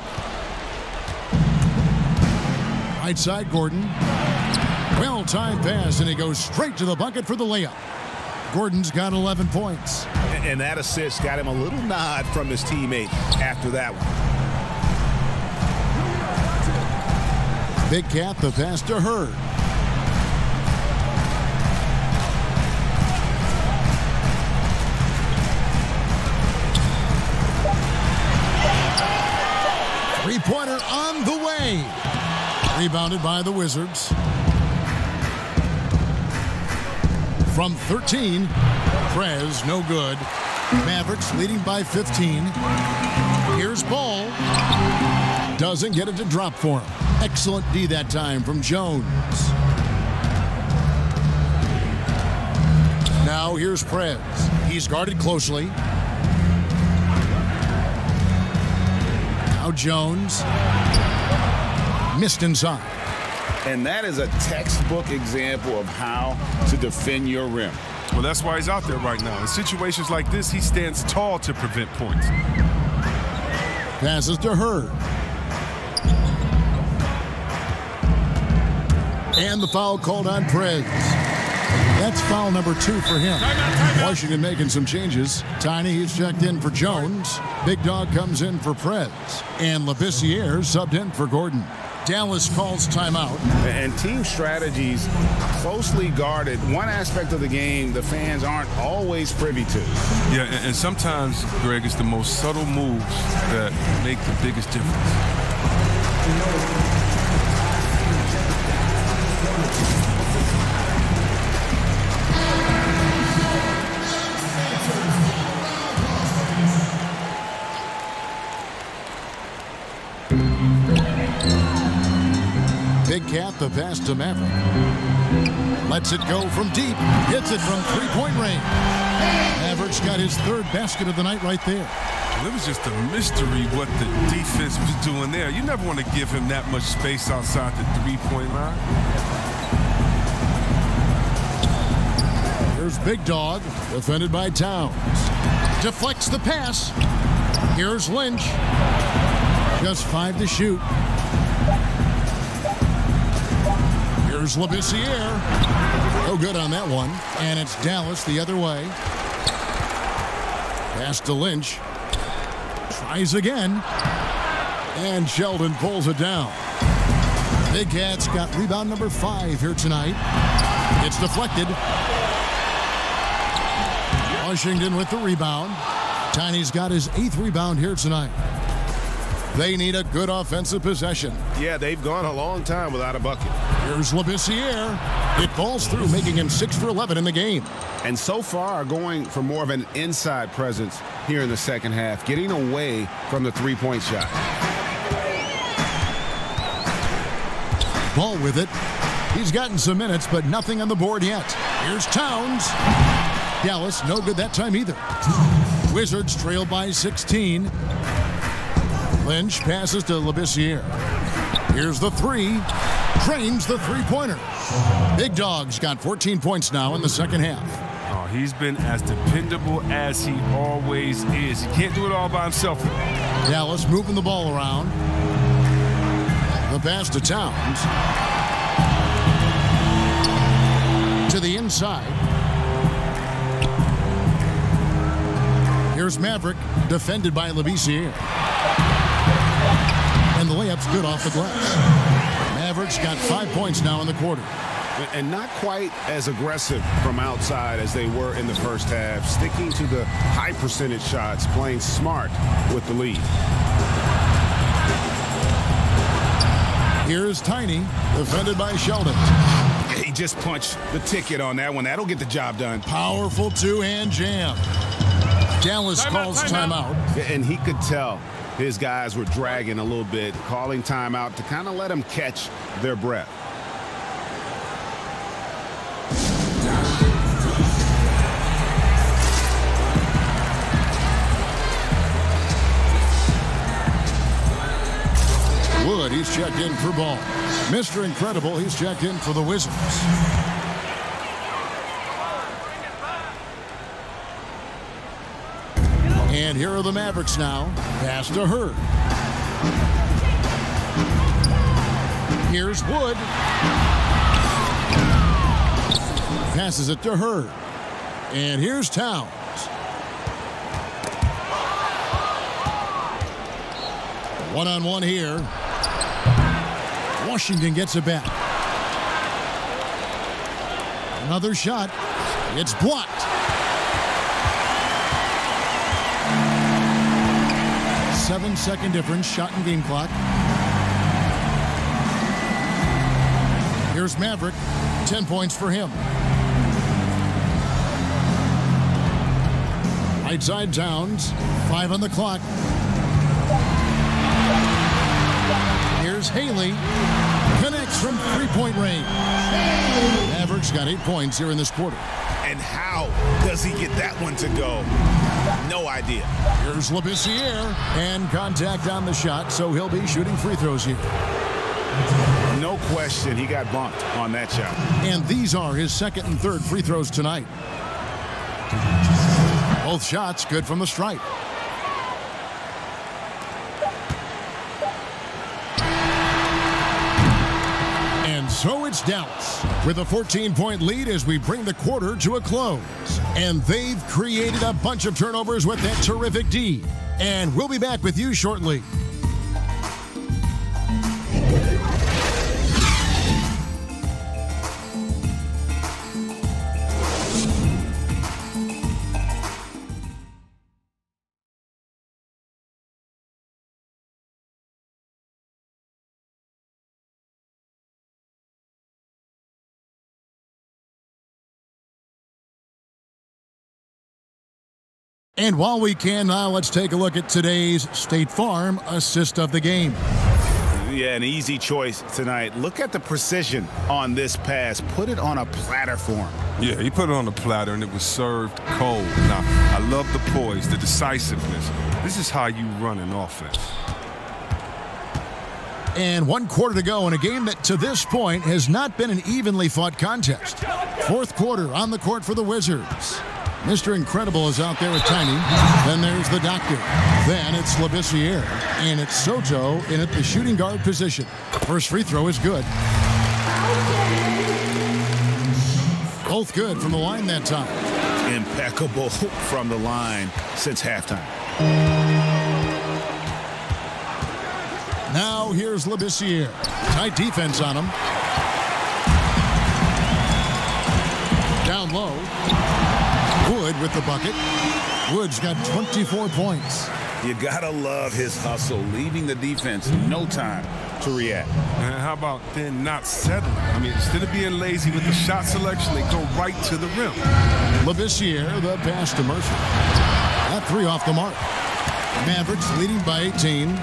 Right side, Gordon. Well-timed pass, and he goes straight to the bucket for the layup. Gordon's got 11 points. And that assist got him a little nod from his teammate after that one. Big Cat, the pass to Hurd. Three-pointer on the way. Rebounded by the Wizards. From 13, Prez, no good. Mavericks leading by 15. Here's Ball. Doesn't get it to drop for him. Excellent D that time from Jones. Now here's Prez. He's guarded closely. Now Jones. Missed inside. And that is a textbook example of how to defend your rim. Well, that's why he's out there right now. In situations like this, he stands tall to prevent points. Passes to Hurd. And the foul called on Prez. That's foul number 2 for him. Washington making some changes. Tiny, he's checked in for Jones. Big Dog comes in for Prez. And Labissiere subbed in for Gordon. Dallas calls timeout. And team strategies closely guarded. One aspect of the game the fans aren't always privy to. Yeah, and sometimes, Greg, it's the most subtle moves that make the biggest difference. Big Cat, the pass to Maverick. Lets it go from deep. Hits it from three-point range. Mavericks got his third basket of the night right there. It was just a mystery what the defense was doing there. You never want to give him that much space outside the three-point line. Here's Big Dog, defended by Towns. Deflects the pass. Here's Lynch. Just 5 to shoot. Here's Labissiere. No good on that one. And it's Dallas the other way. Pass to Lynch. Tries again. And Sheldon pulls it down. Big Cat's got rebound number 5 here tonight. It's deflected. Washington with the rebound. Tiny's got his 8th rebound here tonight. They need a good offensive possession. Yeah, they've gone a long time without a bucket. Here's Labissiere. It falls through, making him 6 for 11 in the game. And so far, going for more of an inside presence here in the second half, getting away from the three-point shot. Ball with it. He's gotten some minutes, but nothing on the board yet. Here's Towns. Dallas, no good that time either. Wizards trail by 16. Lynch passes to Labissiere. Here's the three. Drains the three-pointer. Big Dog's got 14 points now in the second half. Oh, he's been as dependable as he always is. He can't do it all by himself. Dallas moving the ball around. The pass to Towns. To the inside. Here's Maverick, defended by Labissiere. And the layup's good off the glass. Mavericks got 5 points now in the quarter. And not quite as aggressive from outside as they were in the first half. Sticking to the high percentage shots, playing smart with the lead. Here's Tiny, defended by Sheldon. He just punched the ticket on that one. That'll get the job done. Powerful two-hand jam. Dallas calls timeout. And he could tell his guys were dragging a little bit, calling timeout to kind of let them catch their breath. Wood, he's checked in for ball. Mr. Incredible, he's checked in for the Wizards. And here are the Mavericks now. Pass to Hurd. Here's Wood. Passes it to Hurd. And here's Towns. One-on-one here. Washington gets it back. Another shot. It's blocked. 7-second difference, shot and game clock. Here's Maverick, 10 points for him. Right side Towns, 5 on the clock. Here's Haley, connects from three-point range. Mavericks got 8 points here in this quarter. And how does he get that one to go? No idea. Here's Labissiere, and contact on the shot, so he'll be shooting free throws here. No question, he got bumped on that shot. And these are his second and third free throws tonight. Both shots good from the stripe. And so it's Dallas with a 14-point lead as we bring the quarter to a close. And they've created a bunch of turnovers with that terrific D. And we'll be back with you shortly. And while we can now, let's take a look at today's State Farm assist of the game. Yeah, an easy choice tonight. Look at the precision on this pass. Put it on a platter for him. Yeah, he put it on the platter, and it was served cold. Now, I love the poise, the decisiveness. This is how you run an offense. And 1 quarter to go in a game that, to this point, has not been an evenly fought contest. 4th quarter on the court for the Wizards. Mr. Incredible is out there with Tiny. Then there's the Doctor. Then it's Labissiere. And it's Soto in at the shooting guard position. First free throw is good. Both good from the line that time. Impeccable from the line since halftime. Now here's Labissiere. Tight defense on him. Down low. Wood with the bucket. Wood's got 24 points. You gotta love his hustle, leaving the defense no time to react. And how about then not settling? I mean, instead of being lazy with the shot selection, they go right to the rim. Labissiere, the pass to Mercer. That 3 off the mark. Mavericks leading by 18.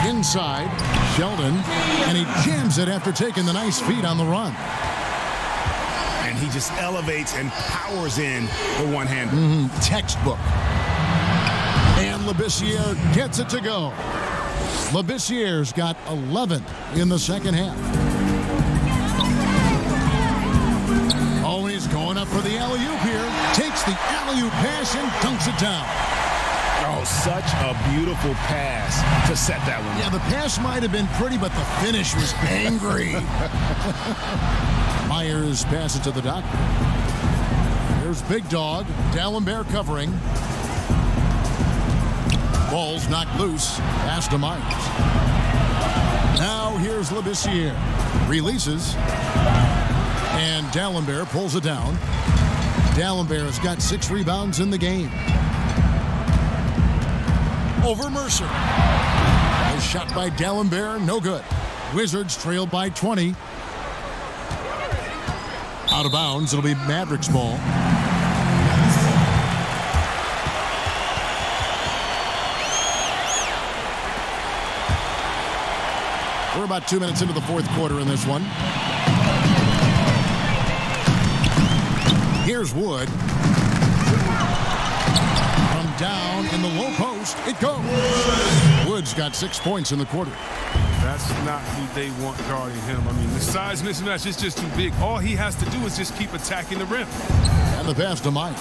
Inside, Sheldon, and he jams it after taking the nice feed on the run. And he just elevates and powers in the one-hander. Textbook. And Labissiere gets it to go. Labissiere's got 11 in the second half. Oh, and he's going up for the alley-oop here. Takes the alley-oop pass and dunks it down. Oh, such a beautiful pass to set that one. Yeah, the pass might have been pretty, but the finish was angry. Myers passes it to the Doctor. Here's Big Dog. D'Alembert covering. Ball's knocked loose. Pass to Myers. Now here's Labissiere. Releases. And D'Alembert pulls it down. D'Alembert has got 6 rebounds in the game. Over Mercer. A shot by D'Alembert, no good. Wizards trailed by 20. Out of bounds, it'll be Mavericks ball. We're about 2 minutes into the 4th quarter in this one. Here's Wood. From down in the low post, it goes. Wood's got 6 points in the quarter. That's not who they want guarding him. I mean, the size mismatch is just too big. All he has to do is just keep attacking the rim. And the pass to Myers.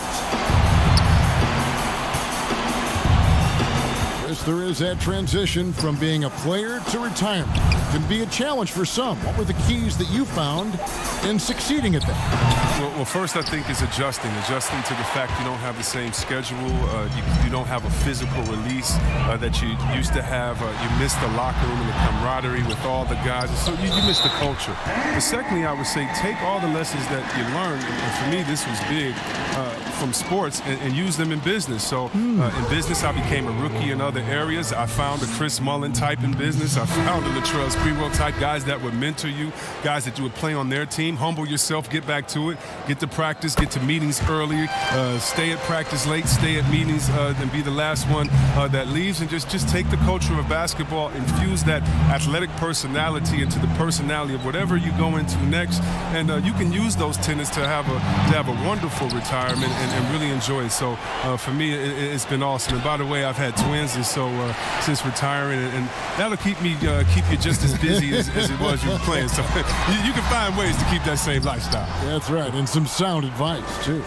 Yes, there is that transition from being a player to retirement. Can be a challenge for some. What were the keys that you found in succeeding at that? Well, first I think is adjusting to the fact you don't have the same schedule. You don't have a physical release that you used to have. You miss the locker room and the camaraderie with all the guys. So you miss the culture. But secondly, I would say take all the lessons that you learned, and for me this was big, from sports and use them in business. So in business I became a rookie in other areas. I found a Chris Mullin type in business. I found a Latrell Sprewell type, guys that would mentor you, guys that you would play on their team. Humble yourself, get back to it, get to practice, get to meetings early, stay at practice late, stay at meetings, and be the last one that leaves, and just take the culture of basketball, infuse that athletic personality into the personality of whatever you go into next, and you can use those tenets to have a wonderful retirement and really enjoy it. So for me, it's been awesome. And by the way, I've had twins, and so since retiring, and that'll keep you just as busy as it was you were playing. So you can find ways to keep that same lifestyle. That's right, and some sound advice, too.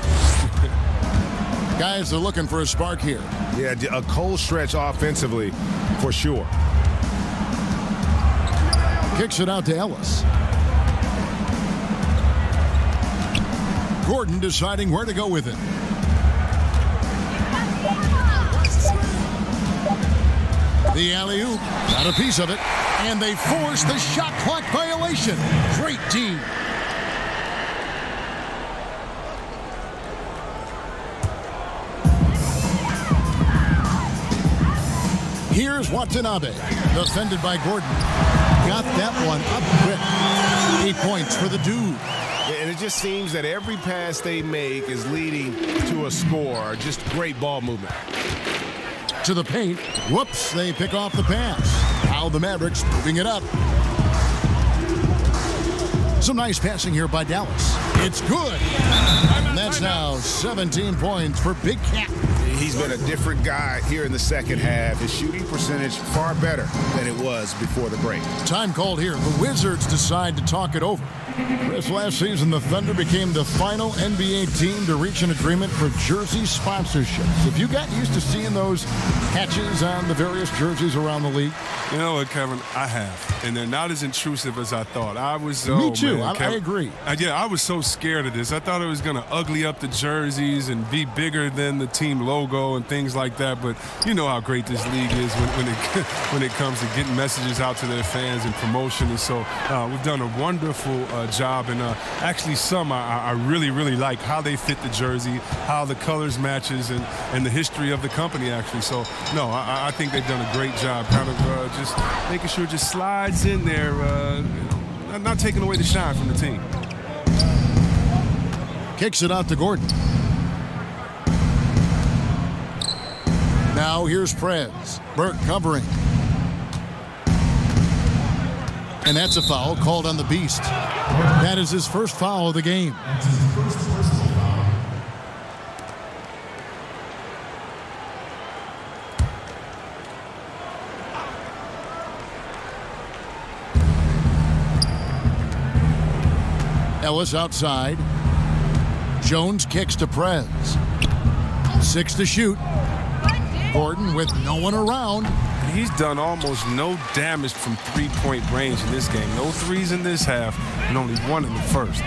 Guys are looking for a spark here. Yeah, a cold stretch offensively, for sure. Kicks it out to Ellis. Gordon deciding where to go with it. The alley-oop, got a piece of it, and they force the shot clock violation. Great team. Here's Watanabe, defended by Gordon. Got that one up quick. 8 points for the dude. And it just seems that every pass they make is leading to a score. Just great ball movement. To the paint. Whoops, they pick off the pass. Now the Mavericks moving it up. Some nice passing here by Dallas. It's good. And that's now 17 points for Big Cat. He's been a different guy here in the second half. His shooting percentage far better than it was before the break. Time called here. The Wizards decide to talk it over. This last season, the Thunder became the final NBA team to reach an agreement for jersey sponsorships. Have you gotten used to seeing those patches on the various jerseys around the league? You know what, Kevin? I have. And they're not as intrusive as I thought. I was. Me too. Man, I agree. I was so scared of this. I thought it was going to ugly up the jerseys and be bigger than the team logo and things like that. But you know how great this league is when it comes to getting messages out to their fans and promotion. And so we've done a wonderful job. And actually, some I really, really like how they fit the jersey, how the colors matches, and the history of the company, actually. So, no, I think they've done a great job kind of just making sure it just slides in there, not taking away the shine from the team. Kicks it out to Gordon. Now here's Prez. Burke covering. And that's a foul called on the Beast. That is his first foul of the game. Ellis outside. Jones kicks to Prez. 6 to shoot. Gordon with no one around. He's done almost no damage from three-point range in this game. No threes in this half, and only one in the first.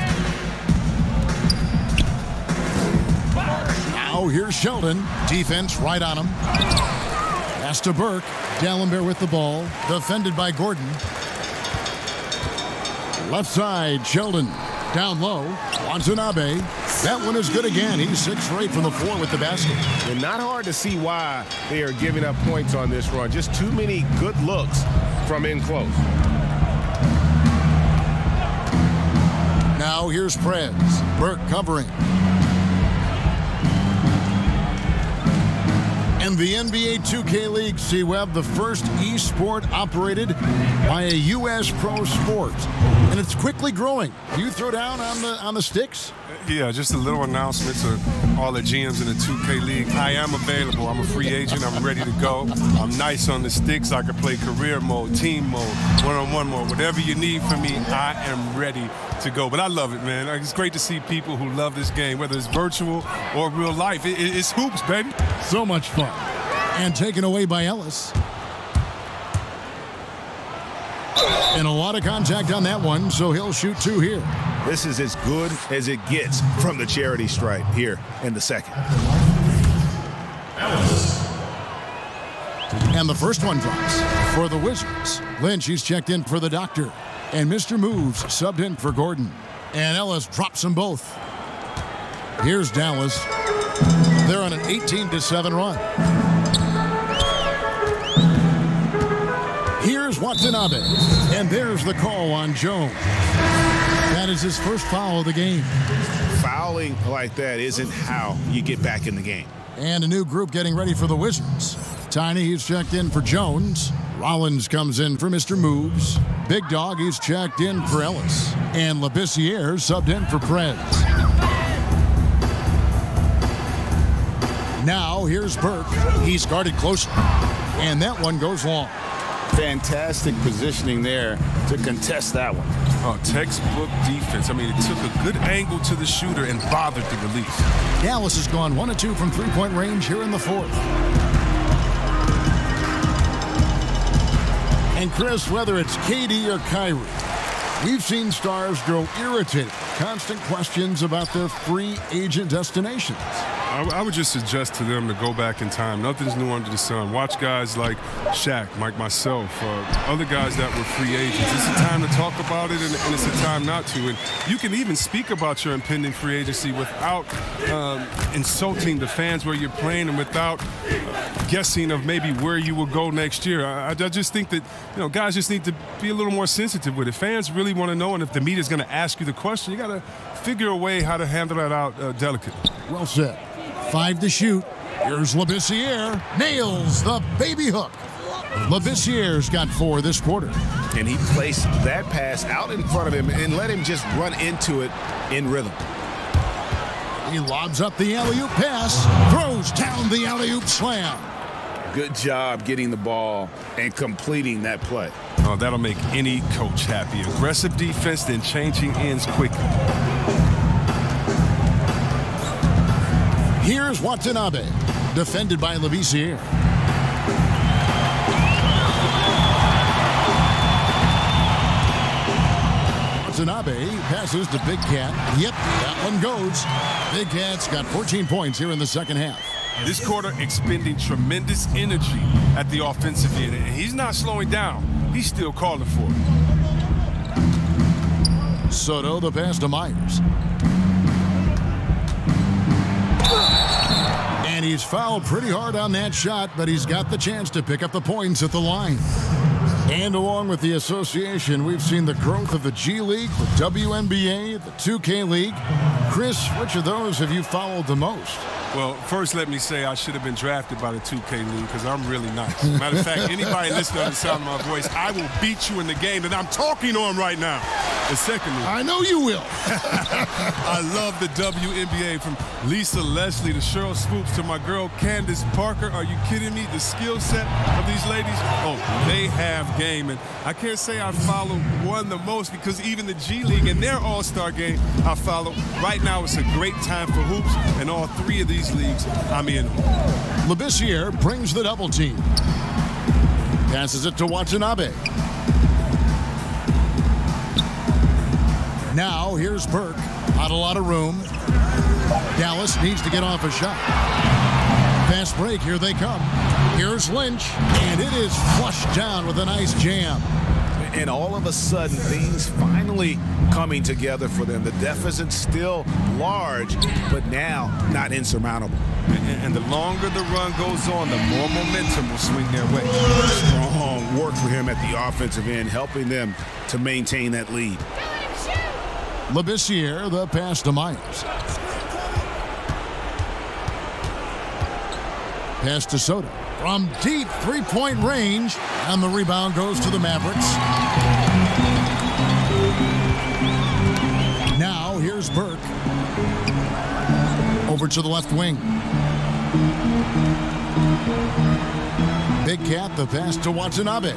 Now here's Sheldon. Defense right on him. Pass to Burke. Dallenberg with the ball. Defended by Gordon. Left side, Sheldon. Down low. Vnba. That one is good again. He's 6 for 8 from the floor with the basket. And not hard to see why they are giving up points on this run. Just too many good looks from in close. Now here's Prez. Burke covering. And the NBA 2K League, C-Web, the first e-sport operated by a U.S. pro sport. And it's quickly growing. Do you throw down on the sticks? Yeah, just a little announcement to all the GMs in the 2K League. I am available. I'm a free agent. I'm ready to go. I'm nice on the sticks. I can play career mode, team mode, one-on-one mode. Whatever you need from me, I am ready to go. But I love it, man. It's great to see people who love this game, whether it's virtual or real life. It's hoops, baby. So much fun. And taken away by Ellis. And a lot of contact on that one, so he'll shoot 2 here. This is as good as it gets from the charity stripe here in the second. And the first one drops for the Wizards. Lynch, he's checked in for the doctor. And Mr. Moves subbed in for Gordon. And Ellis drops them both. Here's Dallas. They're on an 18-7 run. Here's Watanabe. And there's the call on Jones. That is his first foul of the game. Fouling like that isn't how you get back in the game. And a new group getting ready for the Wizards. Tiny, he's checked in for Jones. Rollins comes in for Mr. Moves. Big Dog, he's checked in for Ellis. And Labissiere subbed in for Prez. Now here's Burke. He's guarded closely. And that one goes long. Fantastic positioning there to contest that one. Oh, textbook defense. I mean, it took a good angle to the shooter and bothered the release. Dallas has gone 1 of 2 from three-point range here in the fourth. And Chris, whether it's KD or Kyrie, we've seen stars grow irritated. Constant questions about their free agent destinations. I would just suggest to them to go back in time. Nothing's new under the sun. Watch guys like Shaq, like myself, other guys that were free agents. It's a time to talk about it, and it's a time not to. And you can even speak about your impending free agency without insulting the fans where you're playing and without guessing of maybe where you will go next year. I just think that guys just need to be a little more sensitive with it. Fans really want to know, and if the media is going to ask you the question, you got to figure a way how to handle that out delicately. Well said. 5 to shoot. Here's Labissiere. Nails the baby hook. Labissiere's got 4 this quarter. And he placed that pass out in front of him and let him just run into it in rhythm. He lobs up the alley-oop pass, throws down the alley-oop slam. Good job getting the ball and completing that play. Oh, that'll make any coach happy. Aggressive defense, then changing ends quickly. Here's Watanabe, defended by Labissiere. Watanabe passes to Big Cat. Yep, that one goes. Big Cat's got 14 points here in the second half. This quarter expending tremendous energy at the offensive end, and he's not slowing down. He's still calling for it. Soto, the pass to Myers. And he's fouled pretty hard on that shot, but he's got the chance to pick up the points at the line. And along with the association, we've seen the growth of the G League, the WNBA, the 2K League. Chris, which of those have you followed the most? Well, first let me say I should have been drafted by the 2K League because I'm really nice. Matter of fact, anybody listening to the sound of my voice, I will beat you in the game that I'm talking on right now. And secondly, I know you will. I love the WNBA, from Lisa Leslie to Cheryl Swoops to my girl Candace Parker. Are you kidding me? The skill set of these ladies, oh, they have game. And I can't say I follow one the most because even the G League and their all-star game I follow. Right now it's a great time for hoops, and all 3 of these leagues I'm in. Labissiere brings the double team. Passes it to Watanabe. Now here's Burke. Not a lot of room. Dallas needs to get off a shot. Fast break, here they come. Here's Lynch, and it is flushed down with a nice jam. And all of a sudden, things finally coming together for them. The deficit's still large, but now not insurmountable. And the longer the run goes on, the more momentum will swing their way. Strong work for him at the offensive end, helping them to maintain that lead. Labissiere, the pass to Myers. Pass to Soto. From deep three-point range, and the rebound goes to the Mavericks. Now here's Burke. Over to the left wing. Big Cat, the pass to Watanabe.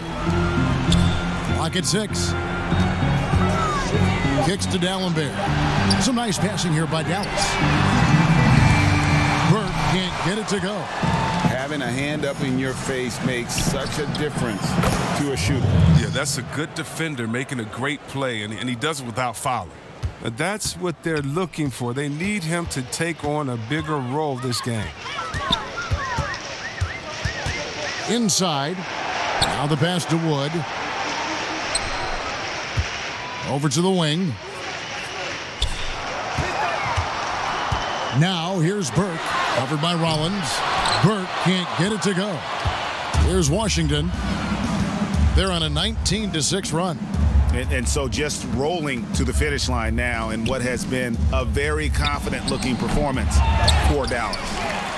Clock at 6. Kicks to D'Alembert. Some nice passing here by Dallas. Burke can't get it to go. Having a hand up in your face makes such a difference to a shooter. Yeah, that's a good defender making a great play, and he does it without fouling. That's what they're looking for. They need him to take on a bigger role this game. Inside. Now the pass to Wood. Over to the wing. Now here's Burke. Covered by Rollins. Burke can't get it to go. Here's Washington. They're on a 19-6 run. And so just rolling to the finish line now in what has been a very confident-looking performance for Dallas.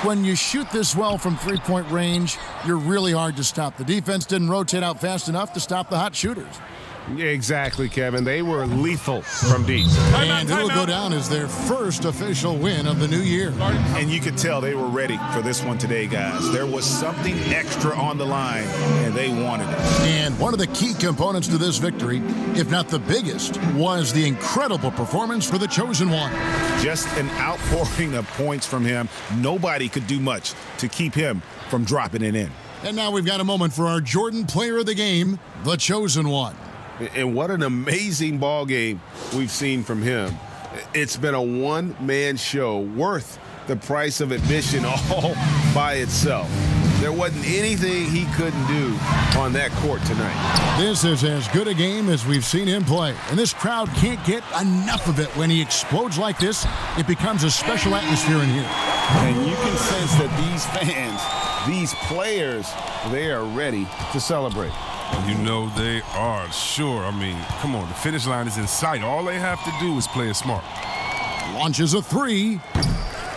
When you shoot this well from three-point range, you're really hard to stop. The defense didn't rotate out fast enough to stop the hot shooters. Exactly, Kevin. They were lethal from deep. And it will go down as their first official win of the new year. And you could tell they were ready for this one today, guys. There was something extra on the line, and they wanted it. And one of the key components to this victory, if not the biggest, was the incredible performance for the Chosen One. Just an outpouring of points from him. Nobody could do much to keep him from dropping it in. And now we've got a moment for our Jordan Player of the Game, the Chosen One. And what an amazing ball game we've seen from him. It's been a one-man show worth the price of admission all by itself. There wasn't anything he couldn't do on that court tonight. This is as good a game as we've seen him play. And this crowd can't get enough of it. When he explodes like this, it becomes a special atmosphere in here. And you can sense that these fans, these players, they are ready to celebrate. You know they are, sure. I mean, come on, the finish line is in sight. All they have to do is play it smart. Launches a three.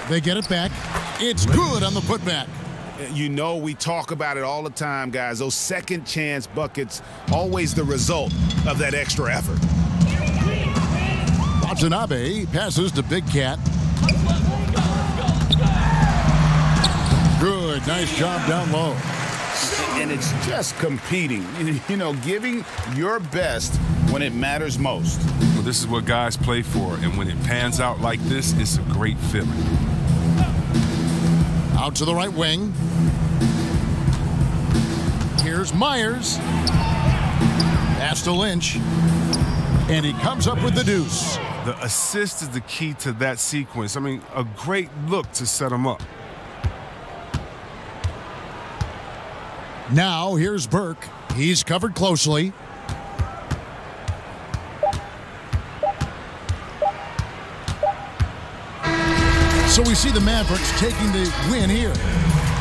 They get it back. It's good on the putback. You know, we talk about it all the time, guys. Those second chance buckets, always the result of that extra effort. Vnba passes to Big Cat. Good, nice job down low. And it's just competing, you know, giving your best when it matters most. Well, this is what guys play for, and when it pans out like this, it's a great feeling. Out to the right wing. Here's Myers. Pass to Lynch. And he comes up with the deuce. The assist is the key to that sequence. I mean, a great look to set him up. Now here's Burke. He's covered closely. So we see the Mavericks taking the win here.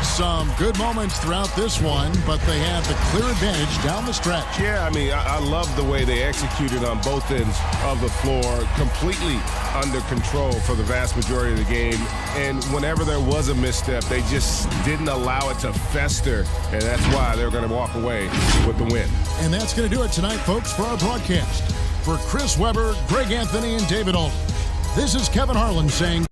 Some good moments throughout this one, but they have the clear advantage down the stretch. Yeah, I mean, I love the way they executed on both ends of the floor, completely under control for the vast majority of the game. And whenever there was a misstep, they just didn't allow it to fester, and that's why they're going to walk away with the win. And that's going to do it tonight, folks, for our broadcast. For Chris Webber, Greg Anthony, and David Aldridge, this is Kevin Harlan saying